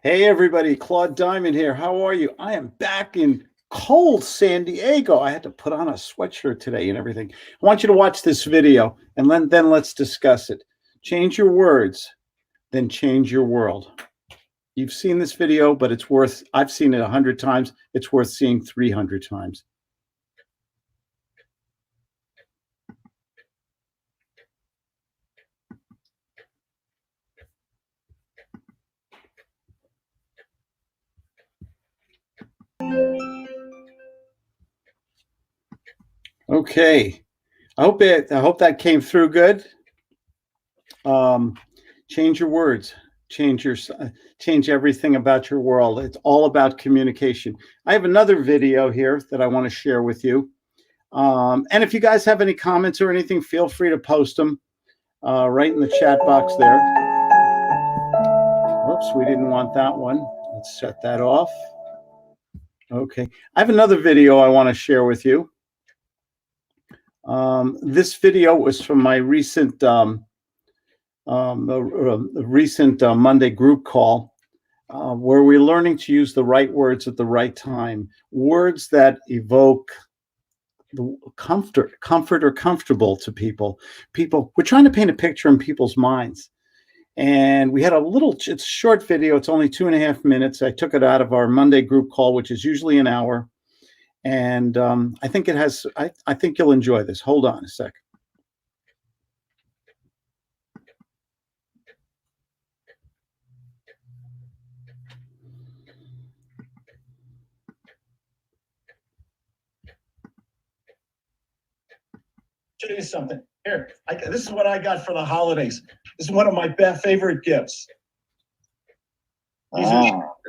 Hey everybody, Claude Diamond here. How are you? I am back in cold San Diego. I had to put on a sweatshirt today and everything. I want you to watch this video and then let's discuss it. Change your words, then change your world. You've seen this video, but I've seen it 100 times. It's worth seeing 300 times. Okay. I hope that came through good. Change your words, change everything about your world. It's all about communication. I have another video here that I want to share with you. And if you guys have any comments or anything, feel free to post them right in the chat box there. Whoops, we didn't want that one. Let's set that off. Okay, I have another video I want to share with you. This video was from my recent Monday group call, where we're learning to use the right words at the right time, words that evoke the comfort or comfortable to people. We're trying to paint a picture in people's minds. And we had it's a short video. It's only 2.5 minutes. I took it out of our Monday group call, which is usually an hour. And I think I think you'll enjoy this. Hold on a sec. Show you something. Here, this is what I got for the holidays. This is one of my favorite gifts.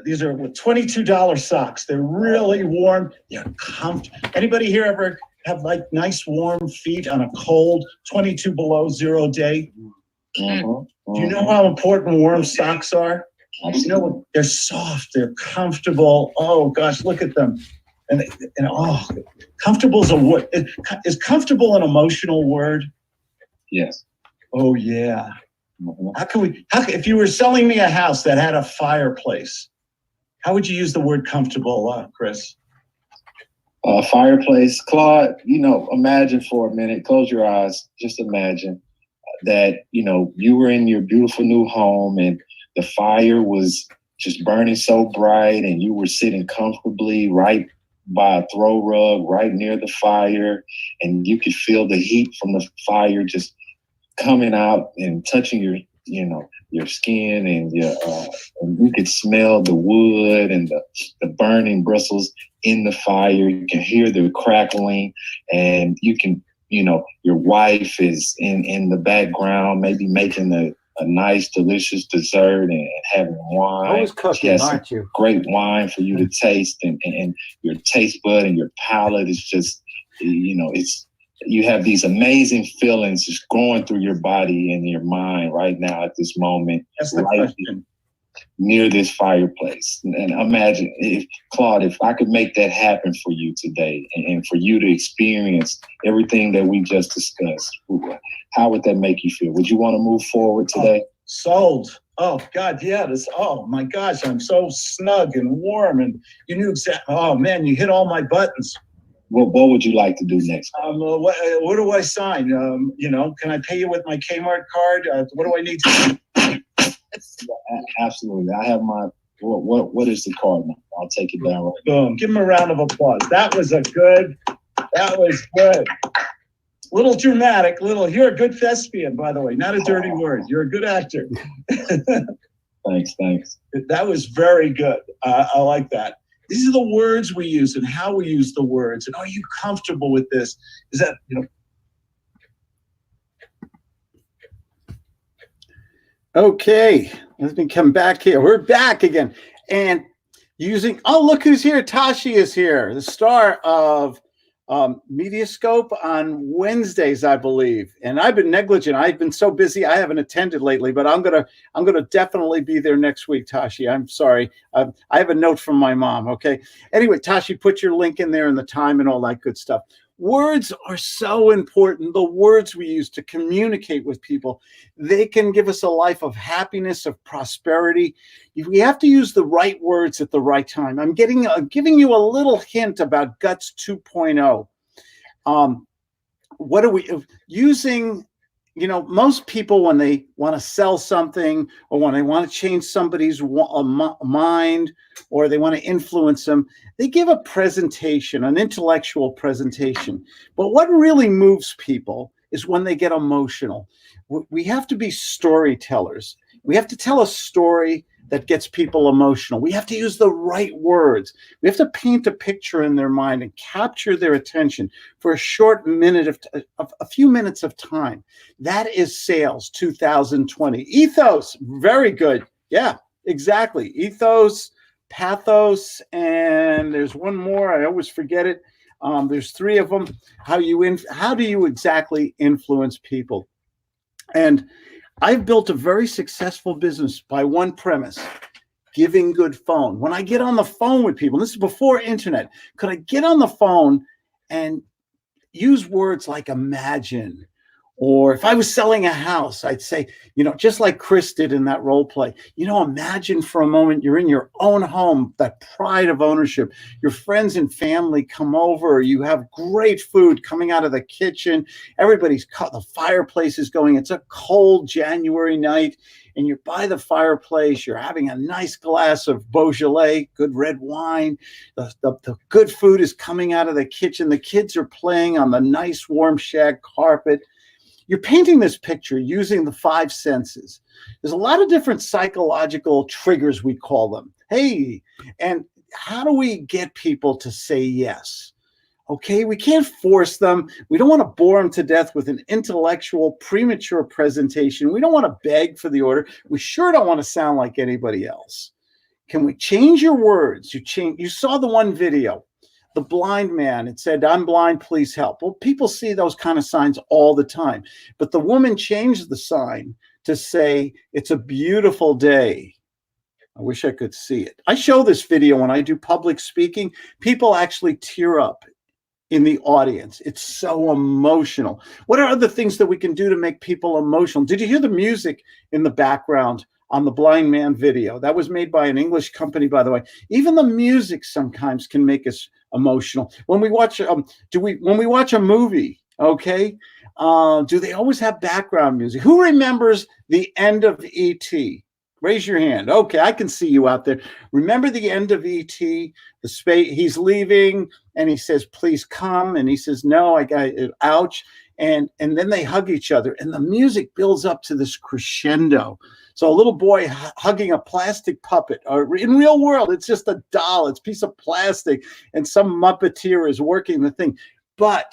These are $22 socks. They're really warm. They're comfortable. Anybody here ever have like nice warm feet on a cold 22 below 0 day? Do you know how important warm socks are? You know, they're soft. They're comfortable. Oh gosh, look at them. And comfortable is a word. Is comfortable an emotional word? Yes. Oh yeah. If you were selling me a house that had a fireplace, how would you use the word comfortable, Chris? Fireplace, Claude, imagine for a minute, close your eyes, just imagine that, you were in your beautiful new home and the fire was just burning so bright and you were sitting comfortably right by a throw rug right near the fire, and you could feel the heat from the fire just coming out and touching your skin, and you could smell the wood and the burning bristles in the fire. You can hear the crackling, and you can, your wife is in the background, maybe making a nice, delicious dessert and having wine. Always cooking, aren't you? Great wine for you to taste, and your taste bud and your palate is just, you have these amazing feelings just going through your body and your mind right now at this moment. That's the question. Near this fireplace. And imagine, Claude, if I could make that happen for you today and for you to experience everything that we just discussed, how would that make you feel? Would you want to move forward today? Sold. Oh God, yeah. Oh my gosh, I'm so snug and warm, and you knew exactly. Oh man, you hit all my buttons. What would you like to do next? What do I sign? Can I pay you with my Kmart card? What do I need to do? Absolutely. I have my, what is the card number? I'll take it down right now. Boom. Give him a round of applause. That was good. Little dramatic, you're a good thespian, by the way, not a dirty word. You're a good actor. Thanks. That was very good. I like that. These are the words we use and how we use the words. And are you comfortable with this? Is that, Okay, let me come back here. We're back again. And look who's here. Tashi is here, the star of Mediascope on Wednesdays, I believe. And I've been negligent. I've been so busy. I haven't attended lately, but I'm gonna definitely be there next week, Tashi. I'm sorry. I have a note from my mom. Okay. Anyway, Tashi, put your link in there and the time and all that good stuff. Words are so important. The words we use to communicate with people, they can give us a life of happiness, of prosperity. We have to use the right words at the right time. I'm giving you a little hint about Guts 2.0. What are we using? Most people, when they want to sell something or when they want to change somebody's mind or they want to influence them, they give a presentation, an intellectual presentation. But what really moves people is when they get emotional. We have to be storytellers. We have to tell a story that gets people emotional. We have to use the right words. We have to paint a picture in their mind and capture their attention for a short minute of a few minutes of time. That is sales 2020. Ethos, very good. Yeah, exactly. Ethos, pathos, and there's one more. I always forget it. There's three of them. How do you exactly influence people? And I've built a very successful business by one premise: giving good phone. When I get on the phone with people, this is before internet, could I get on the phone and use words like imagine? Or if I was selling a house, I'd say, just like Chris did in that role play, imagine for a moment you're in your own home, that pride of ownership. Your friends and family come over. You have great food coming out of the kitchen. The fireplace is going. It's a cold January night, and you're by the fireplace. You're having a nice glass of Beaujolais, good red wine. The good food is coming out of the kitchen. The kids are playing on the nice warm shag carpet. You're painting this picture using the five senses. There's a lot of different psychological triggers, we call them. Hey, and how do we get people to say yes? Okay, we can't force them. We don't want to bore them to death with an intellectual, premature presentation. We don't want to beg for the order. We sure don't want to sound like anybody else. Can we change your words? You saw the one video. The blind man, it said, "I'm blind, please help." Well, people see those kind of signs all the time. But the woman changed the sign to say, "It's a beautiful day." I wish I could see it. I show this video when I do public speaking. People actually tear up in the audience. It's so emotional. What are other things that we can do to make people emotional? Did you hear the music in the background on the blind man video? That was made by an English company, by the way. Even the music sometimes can make us emotional. When we watch a movie, okay, do they always have background music? Who remembers the end of E.T.? Raise your hand. Okay, I can see you out there. Remember the end of E.T.? He's leaving, and he says, "Please come," and he says, "No, I got it. Ouch." And then they hug each other, and the music builds up to this crescendo. So a little boy hugging a plastic puppet, or in real world, it's just a doll, it's a piece of plastic, and some Muppeteer is working the thing. But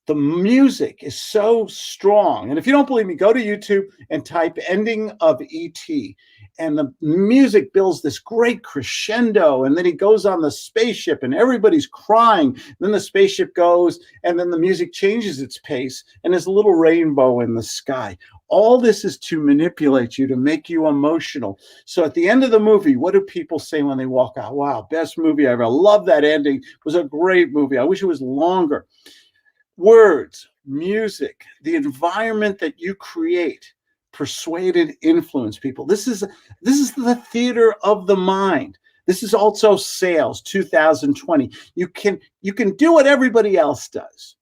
the music is so strong. And if you don't believe me, go to YouTube and type "ending of E.T." And the music builds this great crescendo. And then he goes on the spaceship and everybody's crying. Then the spaceship goes, and then the music changes its pace, and there's a little rainbow in the sky. All this is to manipulate you, to make you emotional. So at the end of the movie, what do people say when they walk out? "Wow, best movie ever. I love that ending. It was a great movie. I wish it was longer." Words, music, the environment that you create, persuade and influence people. This is the theater of the mind. This is also sales 2020. You can do what everybody else does.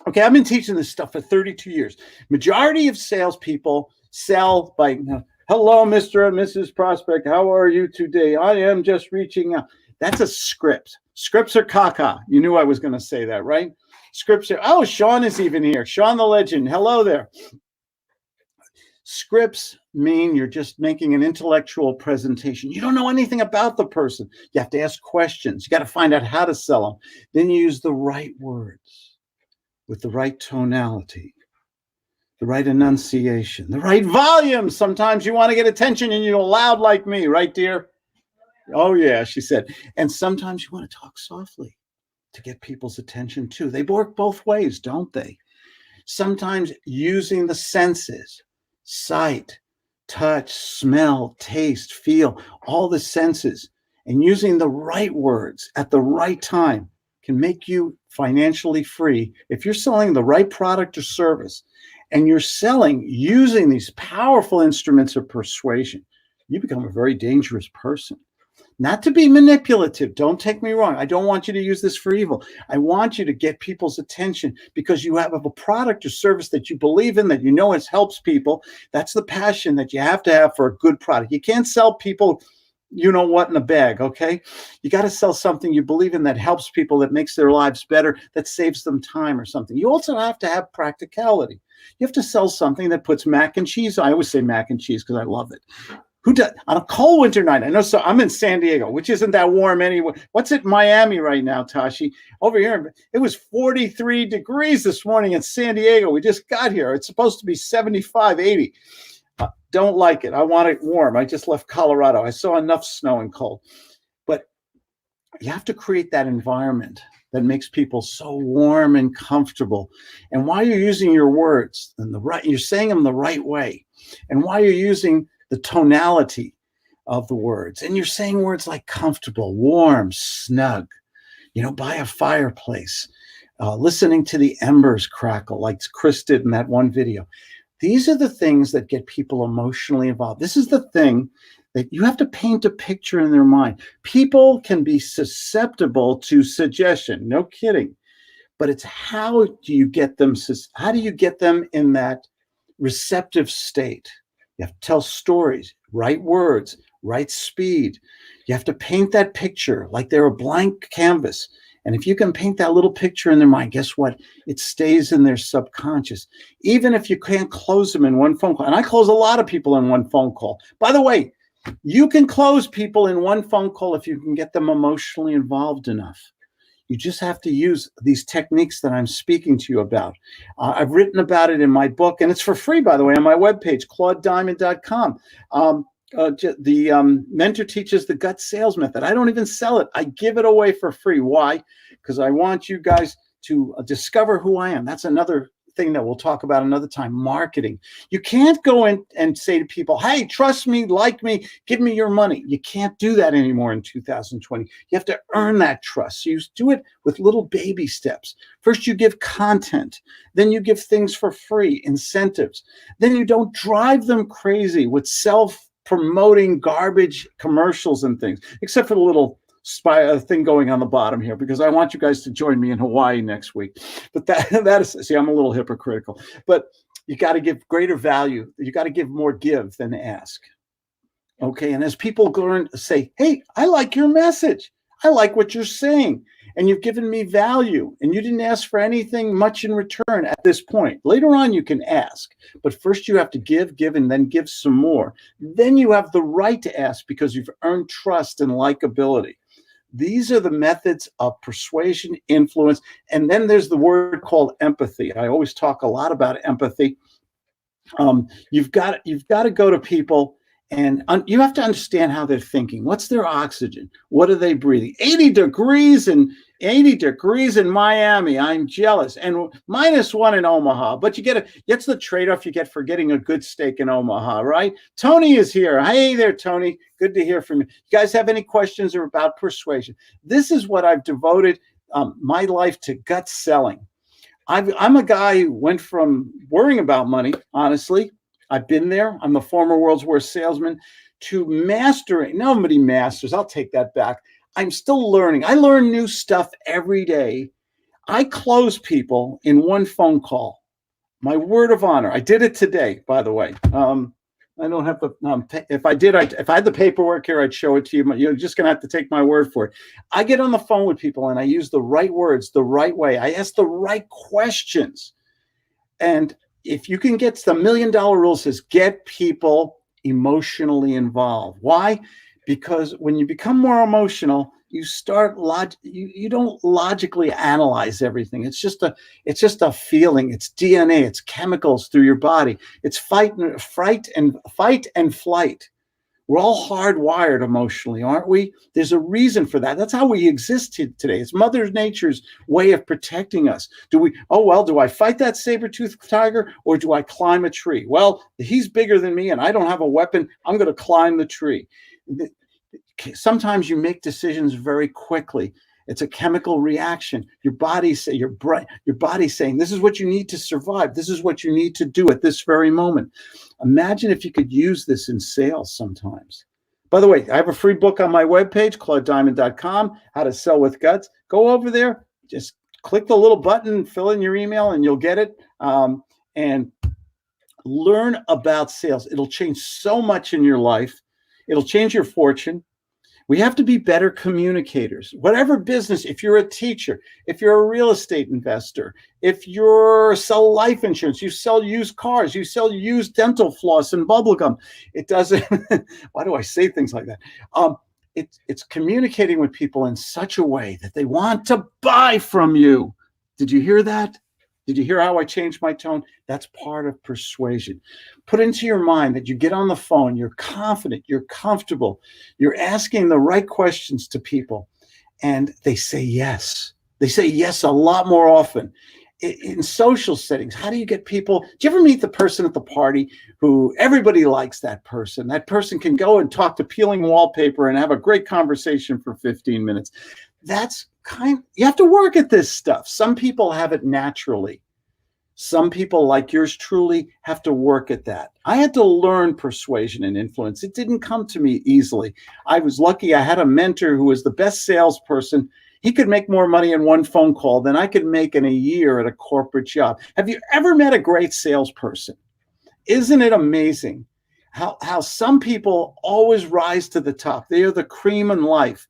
Okay, I've been teaching this stuff for 32 years. Majority of salespeople sell by, "Hello, Mr. and Mrs. Prospect. How are you today? I am just reaching out." That's a script. Scripts are caca. You knew I was going to say that, right? Scripts are, oh, Sean is even here. Sean the legend. Hello there. Scripts mean you're just making an intellectual presentation. You don't know anything about the person. You have to ask questions. You got to find out how to sell them. Then you use the right words with the right tonality, the right enunciation, the right volume. Sometimes you want to get attention and you're loud like me, right, dear? Oh, yeah, she said. And sometimes you want to talk softly to get people's attention too. They work both ways, don't they? Sometimes using the senses, sight, touch, smell, taste, feel, all the senses, and using the right words at the right time can make you financially free, if you're selling the right product or service and you're selling using these powerful instruments of persuasion, you become a very dangerous person. Not to be manipulative. Don't take me wrong. I don't want you to use this for evil. I want you to get people's attention because you have a product or service that you believe in, that you know it helps people. That's the passion that you have to have for a good product. You can't sell people, you know what, in a bag, okay? You got to sell something you believe in that helps people, that makes their lives better, that saves them time or something. You also have to have practicality. You have to sell something that puts mac and cheese. I always say mac and cheese because I love it. Who does on a cold winter night? I know. So I'm in San Diego, which isn't that warm anyway. What's it, Miami right now, Tashi? Over here, it was 43 degrees this morning in San Diego. We just got here. It's supposed to be 75, 80. Don't like it. I want it warm. I just left Colorado. I saw enough snow and cold. But you have to create that environment that makes people so warm and comfortable. And while you're using your words and you're saying them the right way, and while you're using the tonality of the words, and you're saying words like comfortable, warm, snug, by a fireplace, listening to the embers crackle like Chris did in that one video. These are the things that get people emotionally involved. This is the thing that you have to paint a picture in their mind. People can be susceptible to suggestion, no kidding. But it's how do you get them in that receptive state? You have to tell stories, right words, right speed. You have to paint that picture like they're a blank canvas. And if you can paint that little picture in their mind, guess what? It stays in their subconscious. Even if you can't close them in one phone call. And I close a lot of people in one phone call. By the way, you can close people in one phone call if you can get them emotionally involved enough. You just have to use these techniques that I'm speaking to you about. I've written about it in my book, and it's for free, by the way, on my webpage, claudediamond.com. The mentor teaches the gut sales method. I don't even sell it. I give it away for free. Why? Because I want you guys to discover who I am. That's another thing that we'll talk about another time, marketing. You can't go in and say to people, hey, trust me, like me, give me your money. You can't do that anymore in 2020. You have to earn that trust. So you do it with little baby steps. First, you give content. Then you give things for free, incentives. Then you don't drive them crazy with self-promoting garbage commercials and things, except for the little thing going on the bottom here, because I want you guys to join me in Hawaii next week. But that is, see, I'm a little hypocritical, but you got to give greater value. You got to give more give than ask. Okay. And as people learn to say, hey, I like your message. I like what you're saying. And you've given me value, and you didn't ask for anything much in return at this point. Later on, you can ask, but first you have to give, and then give some more. Then you have the right to ask because you've earned trust and likability. These are the methods of persuasion, influence, and then there's the word called empathy. I always talk a lot about empathy. You've got to go to people, and you have to understand how they're thinking. What's their oxygen? What are they breathing? 80 degrees in Miami. I'm jealous. And -1 in Omaha. But that's the trade-off you get for getting a good steak in Omaha, right? Tony is here. Hey there, Tony. Good to hear from you. You guys have any questions about persuasion? This is what I've devoted my life to, gut selling. I'm a guy who went from worrying about money, honestly. I've been there. I'm a former world's worst salesman, to mastering. Nobody masters. I'll take that back. I'm still learning. I learn new stuff every day. I close people in one phone call. My word of honor. I did it today, by the way. I don't have the, if I had the paperwork here, I'd show it to you. You're just going to have to take my word for it. I get on the phone with people and I use the right words, the right way. I ask the right questions. And if you can get the $1 million rule, says get people emotionally involved. Why? Because when you become more emotional, you start you don't logically analyze everything. It's just a feeling. It's DNA. It's chemicals through your body. It's fight and flight. We're all hardwired emotionally, aren't we? There's a reason for that. That's how we exist today. It's Mother Nature's way of protecting us. Do I fight that saber-toothed tiger, or do I climb a tree? Well, he's bigger than me and I don't have a weapon. I'm going to climb the tree. Sometimes you make decisions very quickly. It's a chemical reaction. Your body's saying, this is what you need to survive. This is what you need to do at this very moment. Imagine if you could use this in sales sometimes. By the way, I have a free book on my webpage, claudediamond.com, How to Sell with Guts. Go over there, just click the little button, fill in your email, and you'll get it. And learn about sales. It'll change so much in your life. It'll change your fortune. We have to be better communicators. Whatever business, if you're a teacher, if you're a real estate investor, if you sell life insurance, you sell used cars, you sell used dental floss and bubble gum. It doesn't, why do I say things like that? It's communicating with people in such a way that they want to buy from you. Did you hear that? Did you hear how I changed my tone? That's part of persuasion. Put into your mind that you get on the phone, you're confident, you're comfortable, you're asking the right questions to people, and they say yes. They say yes a lot more often. In social settings, how do you get people? Do you ever meet the person at the party who everybody likes that person? That person can go and talk to peeling wallpaper and have a great conversation for 15 minutes. You have to work at this stuff. Some people have it naturally. Some people, like yours truly, have to work at that. I had to learn persuasion and influence. It didn't come to me easily. I was lucky. I had a mentor who was the best salesperson. He could make more money in one phone call than I could make in a year at a corporate job. Have you ever met a great salesperson? Isn't it amazing how some people always rise to the top? They are the cream in life.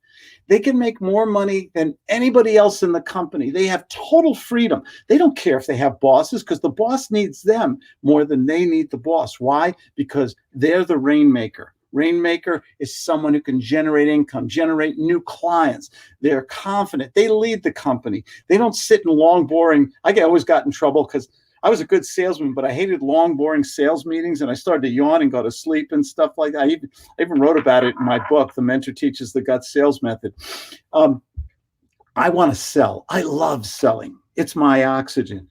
They can make more money than anybody else in the company. They have total freedom. They don't care if they have bosses, because the boss needs them more than they need the boss. Why? Because they're the rainmaker. Rainmaker is someone who can generate income, generate new clients. They're confident. They lead the company. They don't sit in long, boring. I always got in trouble because I was a good salesman, but I hated long, boring sales meetings, and I started to yawn and go to sleep and stuff like that. I even wrote about it in my book, The Mentor Teaches the Gut Sales Method. I want to sell. I love selling. It's my oxygen.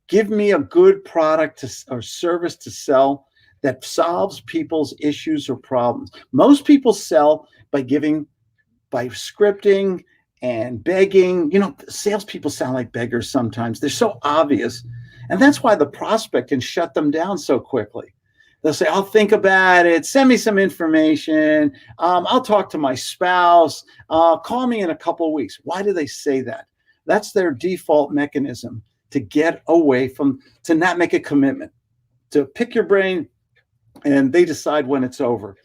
Give me a good product or service to sell that solves people's issues or problems. Most people sell by scripting and begging. Salespeople sound like beggars sometimes. They're so obvious. And that's why the prospect can shut them down so quickly. They'll say, I'll think about it. Send me some information. I'll talk to my spouse. Call me in a couple of weeks. Why do they say that? That's their default mechanism to get away to not make a commitment, to pick your brain, and they decide when it's over.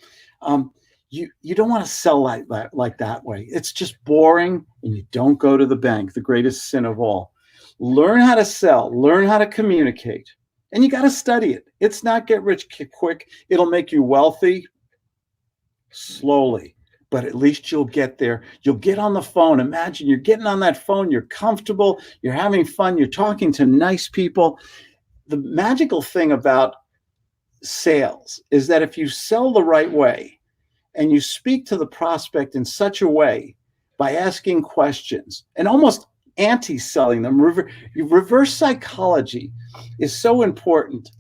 You don't want to sell like that way. It's just boring, and you don't go to the bank, the greatest sin of all. Learn how to sell, learn how to communicate, and you got to study it. It's not get rich quick. It'll make you wealthy slowly, but at least you'll get there. You'll get on the phone. Imagine you're getting on that phone. You're comfortable. You're having fun. You're talking to nice people. The magical thing about sales is that if you sell the right way and you speak to the prospect in such a way by asking questions and almost anti-selling them, reverse psychology is so important.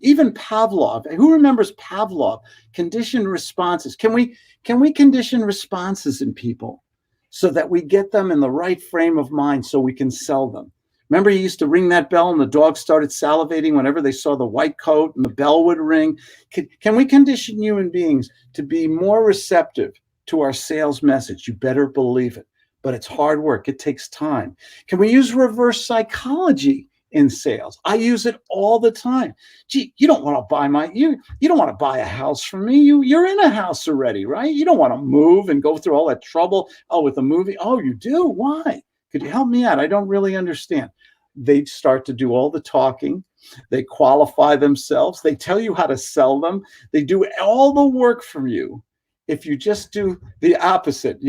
Even Pavlov, who remembers Pavlov? Conditioned responses. Can we condition responses in people so that we get them in the right frame of mind so we can sell them? Remember, he used to ring that bell and the dog started salivating whenever they saw the white coat and the bell would ring. Can we condition human beings to be more receptive to our sales message? You better believe it. But it's hard work. It takes time. Can we use reverse psychology in sales? I use it all the time. Gee, you don't want to buy you don't want to buy a house from me. You're in a house already, right? You don't want to move and go through all that trouble. Oh, with a movie. Oh, you do? Why? Could you help me out? I don't really understand. They start to do all the talking. They qualify themselves. They tell you how to sell them. They do all the work for you. If you just do the opposite.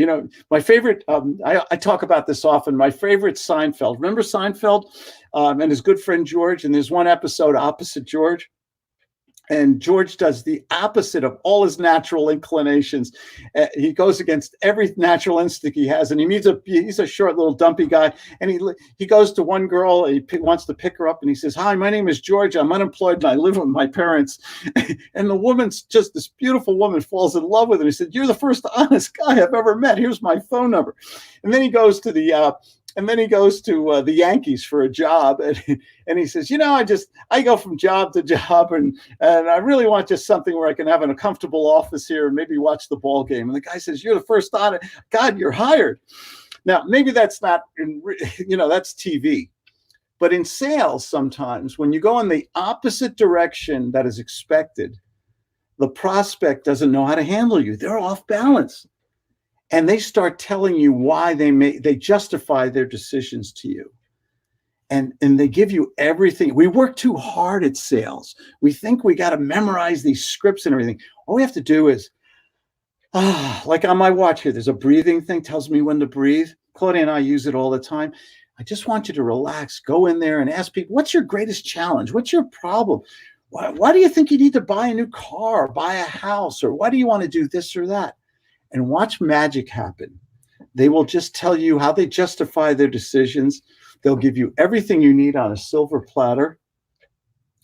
My favorite, I talk about this often, my favorite Seinfeld. Remember Seinfeld and his good friend George? And there's one episode, Opposite George. And George does the opposite of all his natural inclinations. He goes against every natural instinct he has, and he's a short little dumpy guy. And he goes to one girl, he wants to pick her up, and he says, "Hi, my name is George. I'm unemployed and I live with my parents." And the woman's just this beautiful woman falls in love with him. He said, "You're the first honest guy I've ever met. Here's my phone number." And then he goes to the Yankees for a job, and he says, I go from job to job, and I really want just something where I can have a comfortable office here and maybe watch the ball game. And the guy says, "You're the first on it. God, you're hired." Now, maybe that's not, that's TV. But in sales, sometimes when you go in the opposite direction that is expected, the prospect doesn't know how to handle you. They're off balance. And they start telling you why they justify their decisions to you. And they give you everything. We work too hard at sales. We think we got to memorize these scripts and everything. All we have to do is, like on my watch here, there's a breathing thing, tells me when to breathe. Claudia and I use it all the time. I just want you to relax, go in there and ask people, what's your greatest challenge? What's your problem? Why do you think you need to buy a new car, or buy a house, or why do you want to do this or that? And watch magic happen. They will just tell you how they justify their decisions. They'll give you everything you need on a silver platter.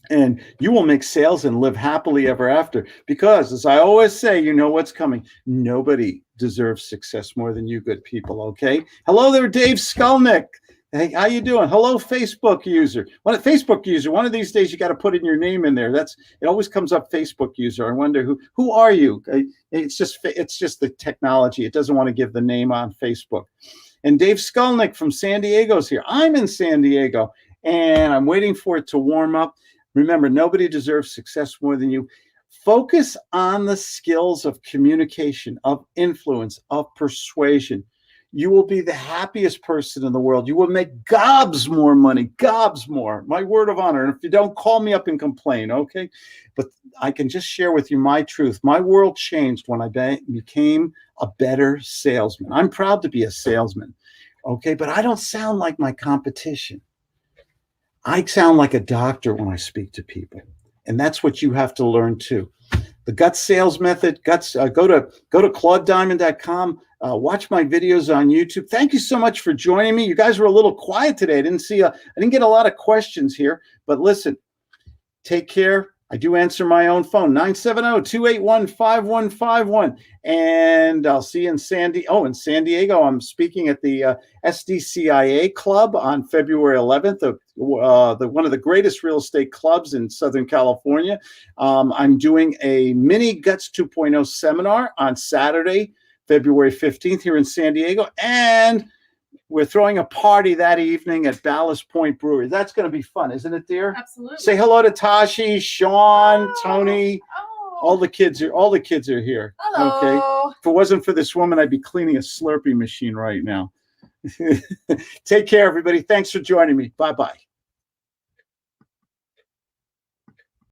And you will make sales and live happily ever after. Because, as I always say, you know what's coming. Nobody deserves success more than you good people, okay? Hello there, Dave Skulnick. Hey, how you doing? Hello, Facebook user. One of these days you got to put in your name in there. It always comes up Facebook user. I wonder who are you? It's just the technology. It doesn't want to give the name on Facebook. And Dave Skulnick from San Diego's here. I'm in San Diego, and I'm waiting for it to warm up. Remember, nobody deserves success more than you. Focus on the skills of communication, of influence, of persuasion. You will be the happiest person in the world. You will make gobs more money, gobs more. My word of honor. And if you don't, call me up and complain, okay? But I can just share with you my truth. My world changed when I became a better salesman. I'm proud to be a salesman, okay? But I don't sound like my competition. I sound like a doctor when I speak to people. And that's what you have to learn too. The Guts Sales Method, go to ClaudeDiamond.com. Watch my videos on YouTube. Thank you so much for joining me. You guys were a little quiet today. I didn't get a lot of questions here, but listen, take care. I do answer my own phone, 970-281-5151. And I'll see you in San Diego. I'm speaking at the SDCIA Club on February 11th, one of the greatest real estate clubs in Southern California. I'm doing a mini Guts 2.0 seminar on Saturday, February 15th here in San Diego. And we're throwing a party that evening at Ballast Point Brewery. That's going to be fun, isn't it, dear? Absolutely. Say hello to Tashi, Sean, Tony. All the kids are here. Hello. Okay. If it wasn't for this woman, I'd be cleaning a Slurpee machine right now. Take care, everybody. Thanks for joining me. Bye-bye.